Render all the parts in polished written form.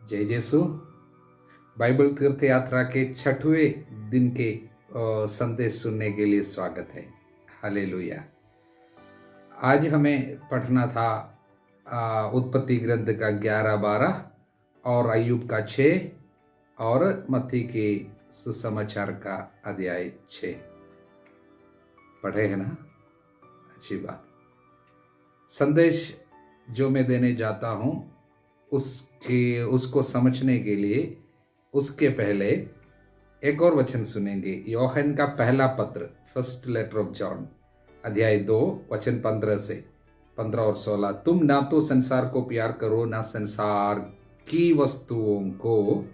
जय जेसु। बाइबल तीर्थ यात्रा के 6वें दिन के संदेश सुनने के लिए स्वागत है। हालेलुया। आज हमें पढ़ना था उत्पत्ति ग्रंथ का 11-12 और अय्यूब का 6 और मत्ती के सुसमाचार का अध्याय 6 पढ़े हैं ना। अच्छी बात। संदेश जो मैं देने जाता हूँ उसको समझने के लिए उसके पहले एक और वचन सुनेंगे। योहन का पहला पत्र, फर्स्ट लेटर ऑफ जॉन, अध्याय 2 वचन 15 और 16। तुम ना तो संसार को प्यार करो ना संसार की वस्तुओं को।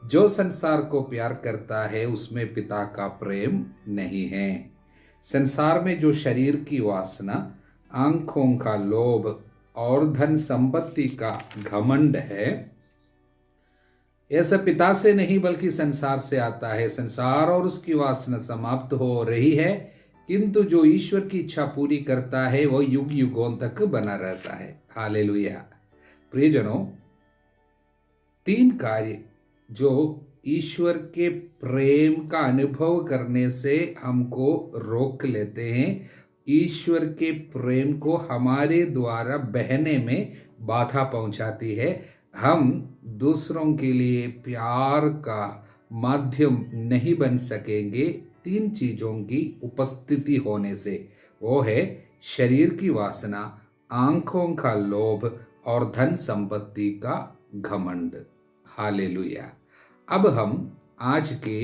जो संसार को प्यार करता है उसमें पिता का प्रेम नहीं है। संसार में जो शरीर की वासना, आंखों का लोभ और धन संपत्ति का घमंड है, यह सब पिता से नहीं बल्कि संसार से आता है। संसार और उसकी वासना समाप्त हो रही है, किंतु जो ईश्वर की इच्छा पूरी करता है वह युग युगों तक बना रहता है। हालेलुया। प्रियजनों, 3 कार्य जो ईश्वर के प्रेम का अनुभव करने से हमको रोक लेते हैं, ईश्वर के प्रेम को हमारे द्वारा बहने में बाधा पहुंचाती है। हम दूसरों के लिए प्यार का माध्यम नहीं बन सकेंगे 3 चीज़ों की उपस्थिति होने से। वो है शरीर की वासना, आंखों का लोभ और धन संपत्ति का घमंड। हालेलुया। अब हम आज के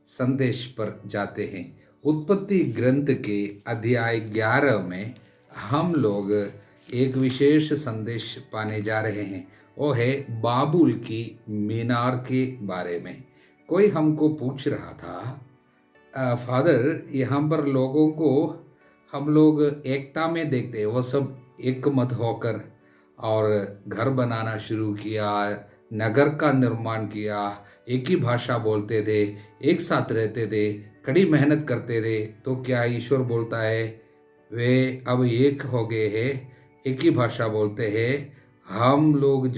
संदेश पर जाते हैं। उत्पत्ति ग्रंथ के अध्याय 11 में हम लोग एक विशेष संदेश पाने जा रहे हैं। वो है बाबुल की मीनार के बारे में। कोई हमको पूछ रहा था, फादर, यहाँ पर लोगों को हम लोग एकता में देखते हैं, वो सब एक मत होकर और घर बनाना शुरू किया, नगर का निर्माण किया, एक ही भाषा बोलते थे, एक साथ रहते थे, कड़ी मेहनत करते थे, तो क्या ईश्वर बोलता है वे अब एक हो गए हैं, एक ही भाषा बोलते हैं। हम लोग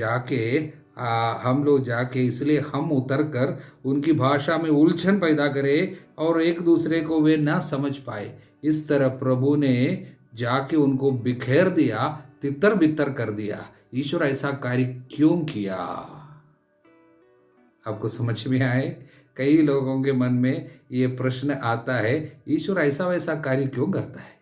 जाके इसलिए हम उतर कर उनकी भाषा में उलझन पैदा करें और एक दूसरे को वे ना समझ पाए। इस तरह प्रभु ने जाके उनको बिखेर दिया, तितर बितर कर दिया। ईश्वर ऐसा कार्य क्यों किया? आपको समझ में आए? कई लोगों के मन में ये प्रश्न आता है, ईश्वर ऐसा वैसा कार्य क्यों करता है?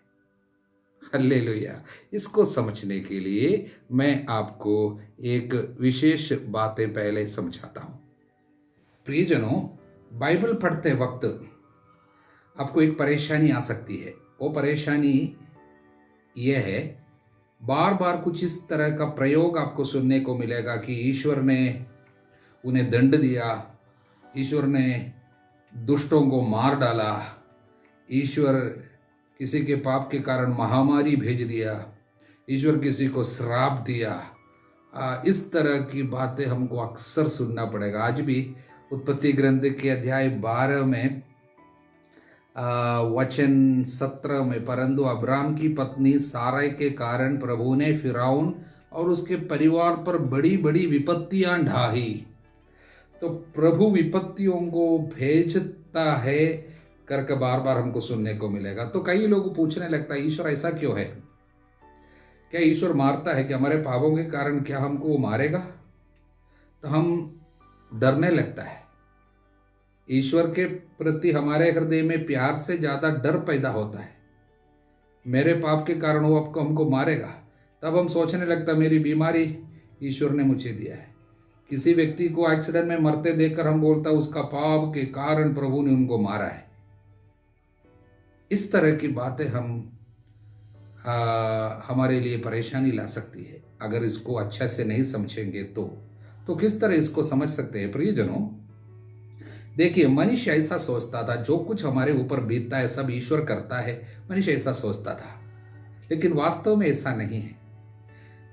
हालेलुया। इसको समझने के लिए मैं आपको एक विशेष बातें पहले समझाता हूँ। प्रियजनों, बाइबल पढ़ते वक्त आपको एक परेशानी आ सकती है। वो परेशानी ये है, बार बार कुछ इस तरह का प्रयोग आपको सुनने को मिलेगा कि ईश्वर ने उन्हें दंड दिया, ईश्वर ने दुष्टों को मार डाला, ईश्वर किसी के पाप के कारण महामारी भेज दिया, ईश्वर किसी को श्राप दिया। इस तरह की बातें हमको अक्सर सुनना पड़ेगा। आज भी उत्पत्ति ग्रंथ के अध्याय 12 में वचन 17 में, परंतु अब्राम की पत्नी सारै के कारण प्रभु ने फिरौन और उसके परिवार पर बड़ी बड़ी विपत्तियां ढाई। तो प्रभु विपत्तियों को भेजता है करके बार बार हमको सुनने को मिलेगा। तो कई लोग पूछने लगता है, ईश्वर ऐसा क्यों है? क्या ईश्वर मारता है? कि हमारे पापों के कारण क्या हमको वो मारेगा? तो हम डरने लगता है। ईश्वर के प्रति हमारे हृदय में प्यार से ज्यादा डर पैदा होता है। मेरे पाप के कारण वो आपको हमको मारेगा, तब हम सोचने लगता, मेरी बीमारी ईश्वर ने मुझे दिया है। किसी व्यक्ति को एक्सीडेंट में मरते देखकर हम बोलता, उसका पाप के कारण प्रभु ने उनको मारा है। इस तरह की बातें हमारे लिए परेशानी ला सकती है अगर इसको अच्छा से नहीं समझेंगे तो किस तरह इसको समझ सकते हैं? प्रियजनों, देखिए, मनुष्य ऐसा सोचता था जो कुछ हमारे ऊपर बीतता है सब ईश्वर करता है। मनुष्य ऐसा सोचता था, लेकिन वास्तव में ऐसा नहीं है।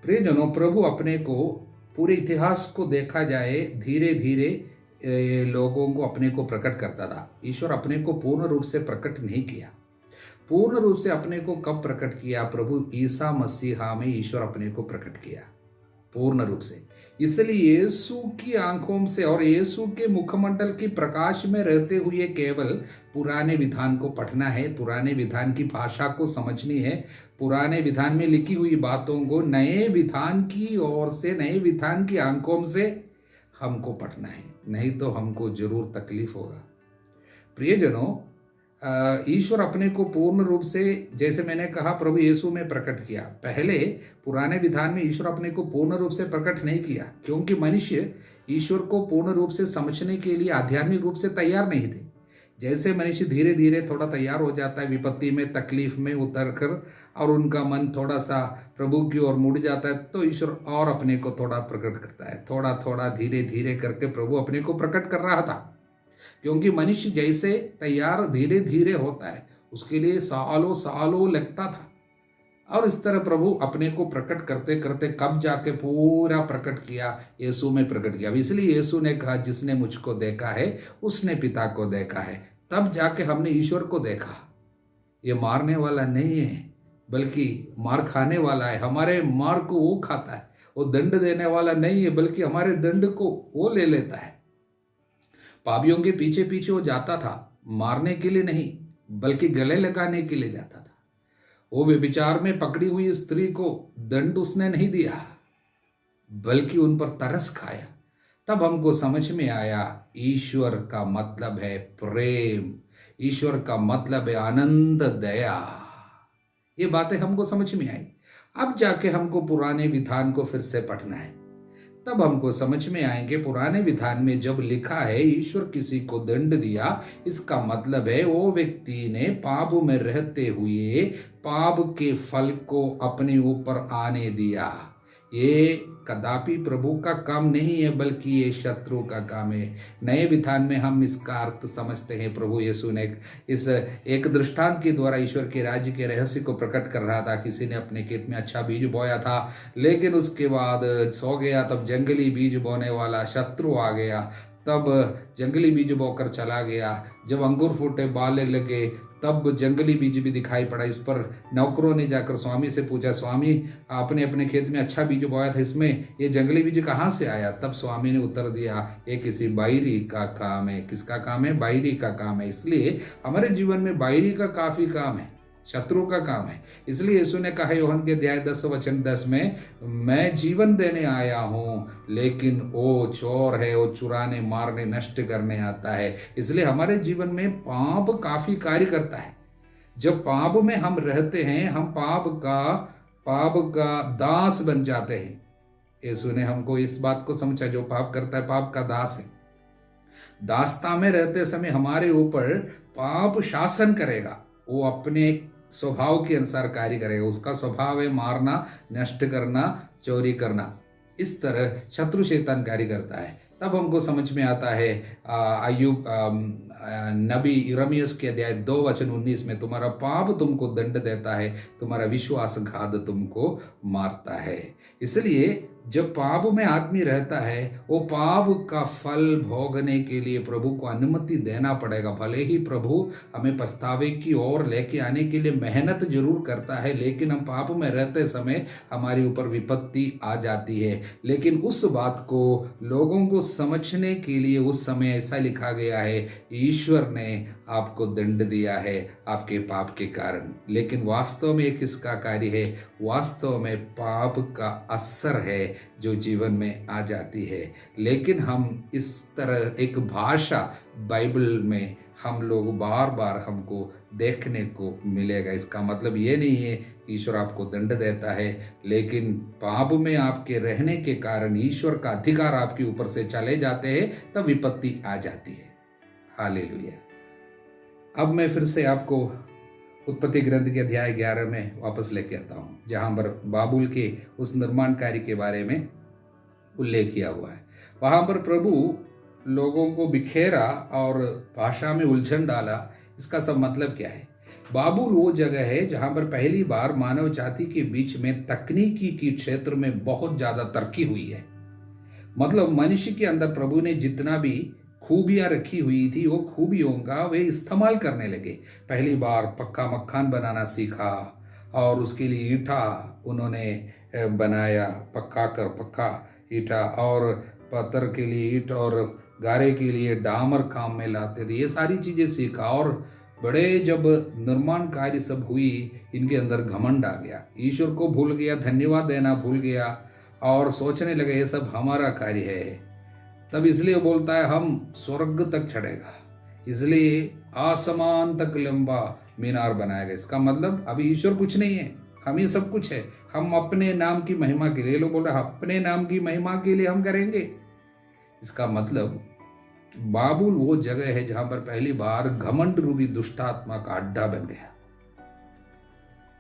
प्रियजनों, प्रभु अपने को, पूरे इतिहास को देखा जाए, धीरे धीरे लोगों को अपने को प्रकट करता था। ईश्वर अपने को पूर्ण रूप से प्रकट नहीं किया। पूर्ण रूप से अपने को कब प्रकट किया? प्रभु ईसा मसीहा में ईश्वर अपने को प्रकट किया पूर्ण रूप से। इसलिए यीशु की आंखों से और यीशु के मुखमंडल की प्रकाश में रहते हुए केवल पुराने विधान को पढ़ना है, पुराने विधान की भाषा को समझनी है, पुराने विधान में लिखी हुई बातों को नए विधान की ओर से, नए विधान की आंखों से हमको पढ़ना है, नहीं तो हमको जरूर तकलीफ होगा। प्रियजनों, ईश्वर अपने को पूर्ण रूप से, जैसे मैंने कहा, प्रभु यीशु में प्रकट किया। पहले पुराने विधान में ईश्वर अपने को पूर्ण रूप से प्रकट नहीं किया, क्योंकि मनुष्य ईश्वर को पूर्ण रूप से समझने के लिए आध्यात्मिक रूप से तैयार नहीं थे। जैसे मनुष्य धीरे धीरे थोड़ा तैयार हो जाता है, विपत्ति में, तकलीफ में उतर कर, और उनका मन थोड़ा सा प्रभु की ओर मुड़ जाता है, तो ईश्वर और अपने को थोड़ा प्रकट करता है। थोड़ा थोड़ा धीरे धीरे करके प्रभु अपने को प्रकट कर रहा था, क्योंकि मनुष्य जैसे तैयार धीरे धीरे होता है, उसके लिए सालों सालों लगता था। और इस तरह प्रभु अपने को प्रकट करते करते कब जाके पूरा प्रकट किया, यीशु में प्रकट किया। इसलिए यीशु ने कहा, जिसने मुझको देखा है उसने पिता को देखा है। तब जाके हमने ईश्वर को देखा। ये मारने वाला नहीं है, बल्कि मार खाने वाला है। हमारे मार को वो खाता है। वो दंड देने वाला नहीं है, बल्कि हमारे दंड को वो ले लेता है। पापियों के पीछे पीछे वो जाता था, मारने के लिए नहीं, बल्कि गले लगाने के लिए जाता था। वो व्यभिचार में पकड़ी हुई स्त्री को दंड उसने नहीं दिया, बल्कि उन पर तरस खाया। तब हमको समझ में आया, ईश्वर का मतलब है प्रेम, ईश्वर का मतलब है आनंद, दया। ये बातें हमको समझ में आई। अब जाके हमको पुराने विधान को फिर से पढ़ना है, तब हमको समझ में आएंगे पुराने विधान में जब लिखा है ईश्वर किसी को दंड दिया, इसका मतलब है वो व्यक्ति ने पाप में रहते हुए पाप के फल को अपने ऊपर आने दिया। ये कदापि प्रभु का काम नहीं है, बल्कि ये शत्रु का काम है। नए विधान में हम इसका अर्थ समझते हैं। प्रभु यीशु ने इस एक दृष्टांत के द्वारा ईश्वर के राज्य के रहस्य को प्रकट कर रहा था। किसी ने अपने खेत में अच्छा बीज बोया था, लेकिन उसके बाद सो गया। तब जंगली बीज बोने वाला शत्रु आ गया, तब जंगली बीज बोकर चला गया। जब अंकुर फूटे, बाले लगे, तब जंगली बीज भी दिखाई पड़ा। इस पर नौकरों ने जाकर स्वामी से पूछा, स्वामी आपने अपने खेत में अच्छा बीज बोया था, इसमें ये जंगली बीज कहाँ से आया? तब स्वामी ने उत्तर दिया, ये किसी बायरी का काम है। किसका काम है? बायरी का काम है। इसलिए हमारे जीवन में बायरी का काफी काम है, शत्रु का काम है। इसलिए यीशु ने कहा यूहन्ना के अध्याय 10:10 में, मैं जीवन देने आया हूँ, लेकिन वो चोर है, वो चुराने, मारने, नष्ट करने आता है। इसलिए हमारे जीवन में पाप काफी कार्य करता है। जब पाप में हम रहते हैं, हम पाप का दास बन जाते हैं। यीशु ने हमको इस बात को समझा, जो पाप करता है पाप का दास है। दासता में रहते समय हमारे ऊपर पाप शासन करेगा। वो अपने स्वभाव के अनुसार कार्य करेगा। उसका स्वभाव है मारना, नष्ट करना, चोरी करना। इस तरह शत्रु शैतान कार्य करता है। तब हमको समझ में आता है अय्यूब नबी यिर्मयाह के अध्याय 2:19 में, तुम्हारा पाप तुमको दंड देता है, तुम्हारा विश्वासघात तुमको मारता है। इसलिए जब पाप में आदमी रहता है, वो पाप का फल भोगने के लिए प्रभु को अनुमति देना पड़ेगा। भले ही प्रभु हमें पछतावे की ओर लेके आने के लिए मेहनत जरूर करता है, लेकिन हम पाप में रहते समय हमारे ऊपर विपत्ति आ जाती है। लेकिन उस बात को लोगों को समझने के लिए उस समय ऐसा लिखा गया है, ईश्वर ने आपको दंड दिया है आपके पाप के कारण। लेकिन वास्तव में किसका कार्य है? वास्तव में पाप का असर है जो जीवन में आ जाती है। लेकिन हम इस तरह एक भाषा बाइबल में हम लोग बार बार हमको देखने को मिलेगा। इसका मतलब ये नहीं है कि ईश्वर आपको दंड देता है, लेकिन पाप में आपके रहने के कारण ईश्वर का अधिकार आपके ऊपर से चले जाते हैं, तब विपत्ति आ जाती है। हालेलुया। अब मैं फिर से आपको उत्पत्ति ग्रंथ के अध्याय 11 में वापस लेके आता हूँ, जहाँ पर बाबुल के उस निर्माण कार्य के बारे में उल्लेख किया हुआ है। वहाँ पर प्रभु लोगों को बिखेरा और भाषा में उलझन डाला। इसका सब मतलब क्या है? बाबुल वो जगह है जहाँ पर पहली बार मानव जाति के बीच में तकनीकी के क्षेत्र में बहुत ज़्यादा तरक्की हुई है। मतलब मनुष्य के अंदर प्रभु ने जितना भी खूबियाँ रखी हुई थी, वो खूबियों का वे इस्तेमाल करने लगे। पहली बार पक्का मक्खन बनाना सीखा, और उसके लिए ईंटा उन्होंने बनाया, पक्का ईटा, और पत्थर के लिए ईट और गारे के लिए डामर काम में लाते थे। ये सारी चीज़ें सीखा और बड़े जब निर्माण कार्य सब हुई, इनके अंदर घमंड आ गया, ईश्वर को भूल गया, धन्यवाद देना भूल गया और सोचने लगे ये सब हमारा कार्य है। तब इसलिए बोलता है हम स्वर्ग तक चढ़ेगा, इसलिए आसमान तक लंबा मीनार बनाएगा। इसका मतलब अभी ईश्वर कुछ नहीं है, हम ही सब कुछ है। हम अपने नाम की महिमा के लिए, लोग बोल रहे अपने नाम की महिमा के लिए हम करेंगे। इसका मतलब बाबुल वो जगह है जहां पर पहली बार घमंड रूपी दुष्टात्मा का अड्डा बन गया।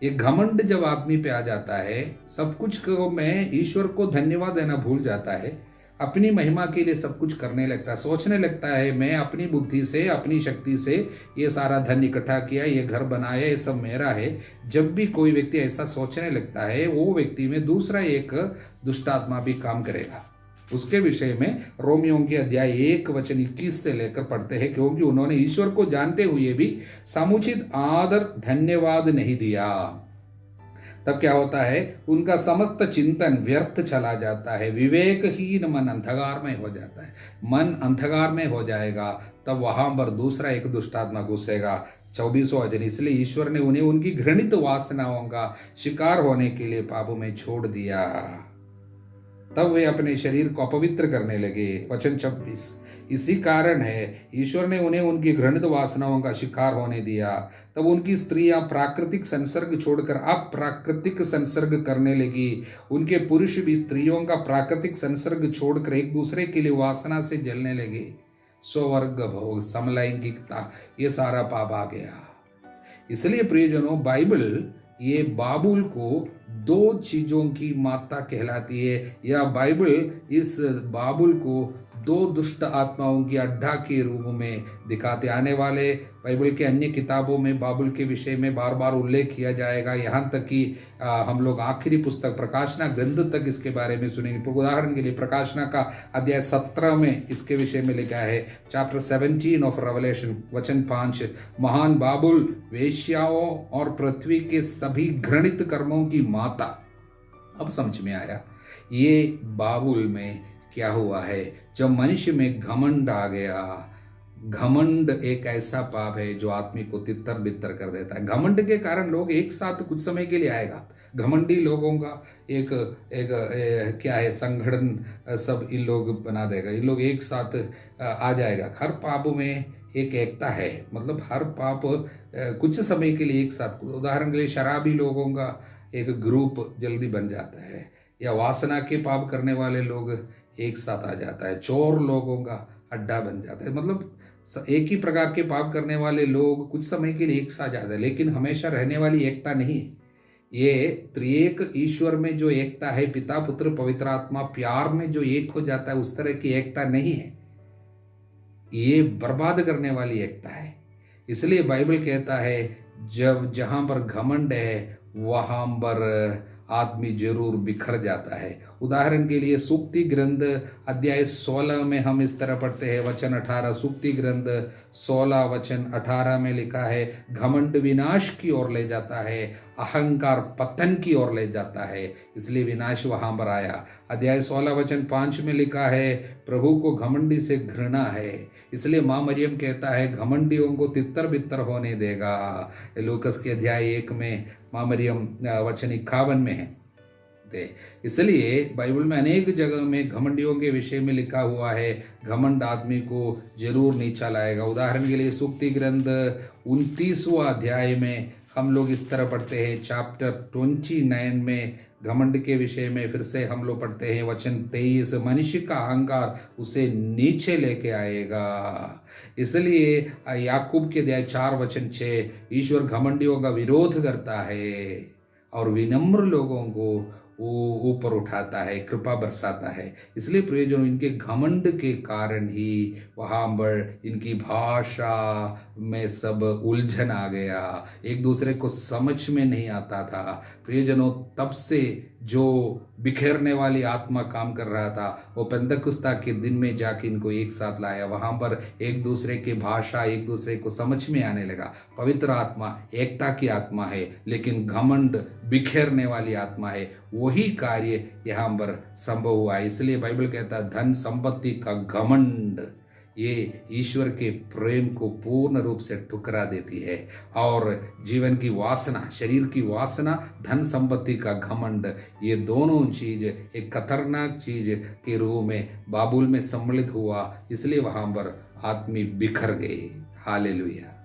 ये घमंड जब आदमी पे आ जाता है, सब कुछ को मैं ईश्वर को धन्यवाद देना भूल जाता है, अपनी महिमा के लिए सब कुछ करने लगता है, सोचने लगता है मैं अपनी बुद्धि से, अपनी शक्ति से ये सारा धन इकट्ठा किया, ये घर बनाया, ये सब मेरा है। जब भी कोई व्यक्ति ऐसा सोचने लगता है, वो व्यक्ति में दूसरा एक दुष्टात्मा भी काम करेगा। उसके विषय में रोमियों के अध्याय 1:21 से लेकर पढ़ते हैं, क्योंकि उन्होंने ईश्वर को जानते हुए भी समुचित आदर धन्यवाद नहीं दिया। तब क्या होता है, उनका समस्त चिंतन व्यर्थ चला जाता है, विवेकहीन मन अंधकार में हो जाता है। मन अंधकार में हो जाएगा, तब वहां पर दूसरा एक दुष्टात्मा घुसेगा। 24वां वचन, इसलिए ईश्वर ने उन्हें उनकी घृणित वासनाओं का शिकार होने के लिए पापों में छोड़ दिया। तब वे अपने शरीर को अपवित्र करने लगे। वचन 26, इसी कारण है ईश्वर ने उन्हें उनकी घृणित वासनाओं का शिकार होने दिया। तब उनकी स्त्रियां प्राकृतिक संसर्ग छोड़कर अप्राकृतिक संसर्ग करने लगी। उनके पुरुष भी स्त्रियों का प्राकृतिक संसर्ग छोड़कर एक दूसरे के लिए वासना से जलने लगे। स्ववर्ग भोग, समलैंगिकता, ये सारा पाप आ गया। इसलिए प्रियजनों, बाइबल ये बाबुल को दो चीजों की माता कहलाती है, या बाइबल इस बाबुल को दो दुष्ट आत्माओं की अड्डा के रूप में दिखाते। आने वाले बाइबल के अन्य किताबों में बाबुल के विषय में बार बार उल्लेख किया जाएगा, यहाँ तक कि हम लोग आखिरी पुस्तक प्रकाशना ग्रंथ तक इसके बारे में सुनेंगे। तो उदाहरण के लिए प्रकाशना का अध्याय 17 में इसके विषय में लिखा है, चैप्टर 17 ऑफ रेवलेशन, वचन 5, महान बाबुल वेश्याओं और पृथ्वी के सभी घृणित कर्मों की माता। अब समझ में आया ये बाबुल में क्या हुआ है। जब मनुष्य में घमंड आ गया, घमंड एक ऐसा पाप है जो आदमी को तितर बितर कर देता है। घमंड के कारण लोग एक साथ कुछ समय के लिए आएगा, घमंडी लोगों का एक क्या है संगठन सब इन लोग बना देगा, इन लोग एक साथ आ जाएगा। हर पाप में एक एकता है, मतलब हर पाप कुछ समय के लिए एक साथ, उदाहरण के लिए शराबी लोगों का एक ग्रुप जल्दी बन जाता है, या वासना के पाप करने वाले लोग एक साथ आ जाता है, चोर लोगों का अड्डा बन जाता है। मतलब एक ही प्रकार के पाप करने वाले लोग कुछ समय के लिए एक साथ जाते हैं, लेकिन हमेशा रहने वाली एकता नहीं है। ये त्रिएक ईश्वर में जो एकता है, पिता पुत्र पवित्र आत्मा प्यार में जो एक हो जाता है, उस तरह की एकता नहीं है। ये बर्बाद करने वाली एकता है। इसलिए बाइबल कहता है जब जहां पर घमंड है वहां पर आदमी जरूर बिखर जाता है। उदाहरण के लिए सूक्ति ग्रंथ अध्याय 16 में हम इस तरह पढ़ते हैं, वचन 18, सूक्ति ग्रंथ 16 वचन 18 में लिखा है, घमंड विनाश की ओर ले जाता है, अहंकार पतन की ओर ले जाता है, इसलिए विनाश वहां पर आया। अध्याय 16 वचन 5 में लिखा है, प्रभु को घमंडी से घृणा है, इसलिए माँ मरियम कहता है घमंडियों को तितर बितर होने देगा। लूकस के अध्याय 1 में माँ मरियम वचन 51 में है। इसलिए बाइबल में अनेक जगह में घमंडियों के विषय में लिखा हुआ है, घमंड आदमी को जरूर नीचा लाएगा। उदाहरण के लिए सूक्ति ग्रंथ 29वां अध्याय में हम लोग इस तरह पढ़ते हैं, चैप्टर 29 में घमंड के विषय में फिर से हम लोग पढ़ते हैं, वचन 23, मनुष्य का अहंकार उसे नीचे लेके आएगा। इसलिए याकूब के अध्याय 4 वचन 6, ईश्वर घमंडियों का विरोध करता है और विनम्र लोगों को वो ऊपर उठाता है, कृपा बरसाता है। इसलिए प्रियजनों, इनके घमंड के कारण ही वहाँ पर इनकी भाषा में सब उलझन आ गया, एक दूसरे को समझ में नहीं आता था। प्रियजनों, तब से जो बिखेरने वाली आत्मा काम कर रहा था, वो पेंतकुस्ता के दिन में जाके इनको एक साथ लाया। वहाँ पर एक दूसरे की भाषा, एक दूसरे को समझ में आने लगा। पवित्र आत्मा एकता की आत्मा है, लेकिन घमंड बिखेरने वाली आत्मा है। वही कार्य यहाँ पर संभव हुआ। इसलिए बाइबल कहता है धन संपत्ति का घमंड ये ईश्वर के प्रेम को पूर्ण रूप से ठुकरा देती है। और जीवन की वासना, शरीर की वासना, धन संपत्ति का घमंड, ये दोनों चीज एक खतरनाक चीज के रूप में बाबुल में सम्मिलित हुआ। इसलिए वहां पर आदमी बिखर गए। हालेलुया।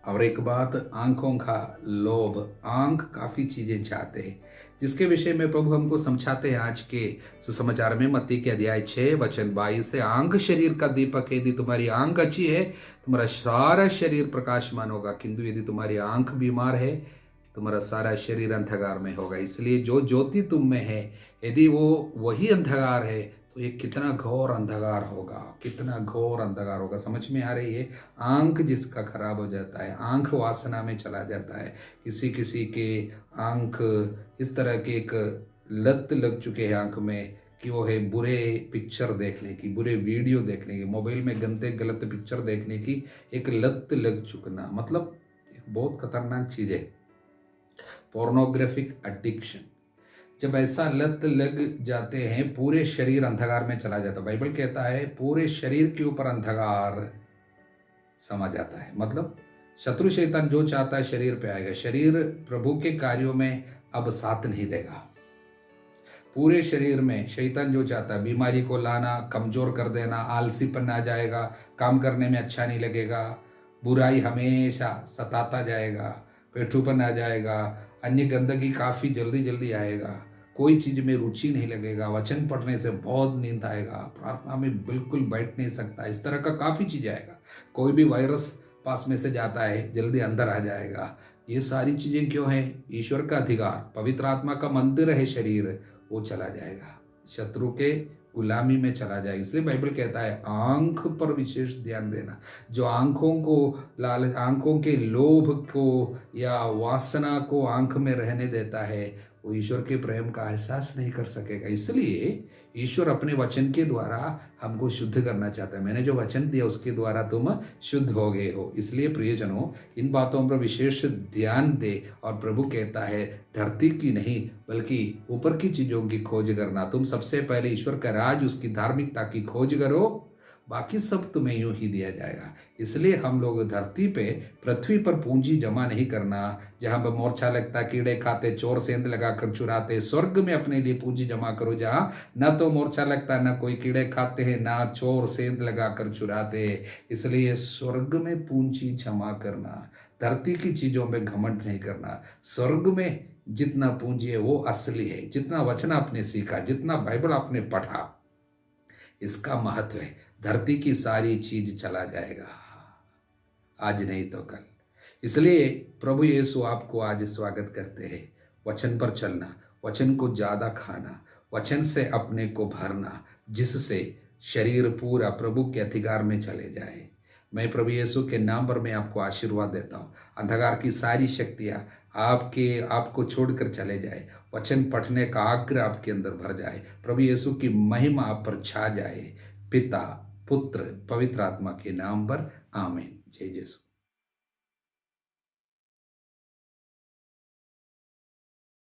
और एक बात, आंखों का लोभ। आंख काफ़ी चीज़ें चाहते हैं, जिसके विषय में प्रभु हमको समझाते हैं आज के सुसमाचार में। मत्ती के अध्याय 6 वचन 22 से, आंख शरीर का दीपक है। यदि तुम्हारी आंख अच्छी है, तुम्हारा सारा शरीर प्रकाशमान होगा, किंतु यदि तुम्हारी आंख बीमार है, तुम्हारा सारा शरीर अंधकार में होगा। इसलिए जो ज्योति तुम में है, यदि वो वही अंधकार है, तो ये कितना घोर अंधकार होगा, कितना घोर अंधकार होगा। समझ में आ रही है? आंख जिसका खराब हो जाता है, आंख वासना में चला जाता है। किसी किसी के आंख इस तरह के एक लत लग चुके हैं आंख में कि वो है बुरे पिक्चर देखने की, बुरे वीडियो देखने की, मोबाइल में गंदे गलत पिक्चर देखने की एक लत लग चुकना, मतलब एक बहुत खतरनाक चीज़ है, पोर्नोग्राफिक एडिक्शन। जब ऐसा लत लग जाते हैं, पूरे शरीर अंधकार में चला जाता है। बाइबल कहता है पूरे शरीर के ऊपर अंधकार समा जाता है। मतलब शत्रु शैतान जो चाहता है शरीर पे आएगा। शरीर प्रभु के कार्यों में अब साथ नहीं देगा। पूरे शरीर में शैतान जो चाहता है बीमारी को लाना, कमजोर कर देना, आलसीपन आ जाएगा, काम करने में अच्छा नहीं लगेगा, बुराई हमेशा सताता जाएगा, पेटूपन आ जाएगा, अन्य गंदगी काफ़ी जल्दी जल्दी आएगा, कोई चीज़ में रुचि नहीं लगेगा, वचन पढ़ने से बहुत नींद आएगा, प्रार्थना में बिल्कुल बैठ नहीं सकता, इस तरह का काफ़ी चीज़ आएगा। कोई भी वायरस पास में से जाता है जल्दी अंदर आ जाएगा। ये सारी चीज़ें क्यों है? ईश्वर का अधिकार, पवित्र आत्मा का मंदिर है शरीर, वो चला जाएगा, शत्रु के गुलामी में चला जाएगा। इसलिए बाइबल कहता है आंख पर विशेष ध्यान देना। जो आंखों को आंखों के लोभ को या वासना को आंख में रहने देता है, वो ईश्वर के प्रेम का एहसास नहीं कर सकेगा। इसलिए ईश्वर अपने वचन के द्वारा हमको शुद्ध करना चाहता है। मैंने जो वचन दिया उसके द्वारा तुम शुद्ध हो गए हो। इसलिए प्रियजनों, इन बातों पर विशेष ध्यान दे। और प्रभु कहता है धरती की नहीं बल्कि ऊपर की चीज़ों की खोज करना। तुम सबसे पहले ईश्वर का राज, उसकी धार्मिकता की खोज करो, बाकी सब तुम्हें यूं ही दिया जाएगा। इसलिए हम लोग धरती पे, पृथ्वी पर पूंजी जमा नहीं करना जहां पर मोर्चा लगता, कीड़े खाते, चोर सेंध लगाकर चुराते। स्वर्ग में अपने लिए पूंजी जमा करो जहां न तो मोर्चा लगता, न कोई कीड़े खाते हैं, ना चोर सेंध लगाकर चुराते। इसलिए स्वर्ग में पूंजी जमा करना, धरती की चीजों में घमंड नहीं करना। स्वर्ग में जितना पूंजी है वो असली है। जितना वचन आपने सीखा, जितना बाइबल आपने पढ़ा, इसका महत्व है। धरती की सारी चीज चला जाएगा, आज नहीं तो कल। इसलिए प्रभु यीशु आपको आज स्वागत करते हैं। वचन पर चलना, वचन को ज़्यादा खाना, वचन से अपने को भरना, जिससे शरीर पूरा प्रभु के अधिकार में चले जाए। मैं प्रभु यीशु के नाम पर मैं आपको आशीर्वाद देता हूँ। अंधकार की सारी शक्तियाँ आपको छोड़कर चले जाए। वचन पढ़ने का आग्रह आपके अंदर भर जाए। प्रभु यीशु की महिमा आप पर छा जाए। पिता, पुत्र, पवित्र आत्मा के नाम पर आमीन। जय यीशु।